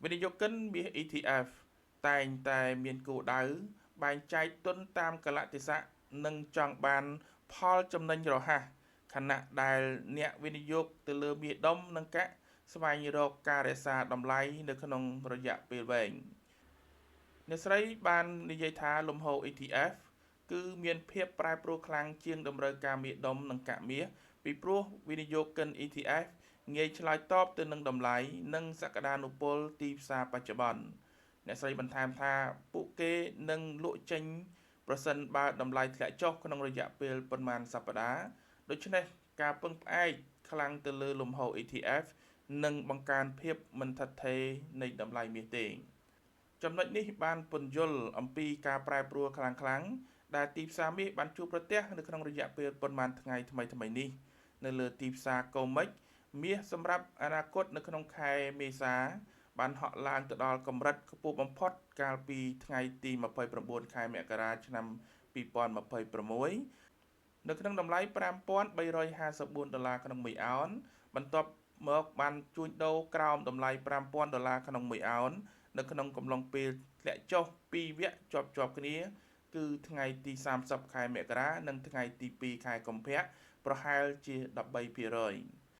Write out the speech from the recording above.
វិនិយោគិនមាស ETF តែងតែមានគោលដៅបែងចែកទុនតាមកលៈទេសៈនិងចង់បានផលចំណេញរហ័សខណៈដែលអ្នកវិនិយោគទៅលើមាសដុំនិងកាក់ស្វែងរកការរក្សាតម្លៃនៅក្នុងរយៈពេលវែងអ្នកស្រីបាននិយាយថាលំហូរ ETF គឺមានភាពប្រែប្រួលខ្លាំងជាងតម្រូវការមាសដុំនិងកាក់មាសពីព្រោះវិនិយោគិន ETF ងាយឆ្លើយតបទៅនឹងតម្លៃនិងសក្តានុពលទីផ្សារបច្ចុប្បន្នអ្នកស្រីបន្ថែមថាពួកគេនឹងលក់ចេញប្រសិនបើតម្លៃធ្លាក់ចុះក្នុងរយៈពេលប៉ុន្មានសប្តាហ៍ដូច្នេះការពឹងផ្អែកខ្លាំងទៅលើលំហូរ ETF នឹងបង្កើនភាពមិនថិតថេរនៃតម្លៃមាសទេចំណុចនេះបានពន្យល់អំពីការប្រែប្រួលខ្លាំងៗដែលទីផ្សារមាសបានជួបប្រទះនៅក្នុងរយៈពេលប៉ុន្មានថ្ងៃថ្មីៗនេះនៅលើទីផ្សារកូមិចមាសសម្រាប់អនាគតនៅក្នុងខែមេសាបានហក់ឡើងទៅដល់កម្រិតខ្ពស់បំផុតកាលពីថ្ងៃទី29ខែមករាឆ្នាំ2026នៅក្នុងតម្លៃ$5,354ក្នុង1អោនបន្ទាប់មកបានជួញដូរក្រោមតម្លៃ$5,000ក្នុង1អោននៅក្នុងកំឡុងពេលធ្លាក់ចុះ2វគ្គជាប់គ្នាគឺថ្ងៃទី30ខែមករានិងថ្ងៃទី2ខែកុម្ភៈប្រហែលជា13%។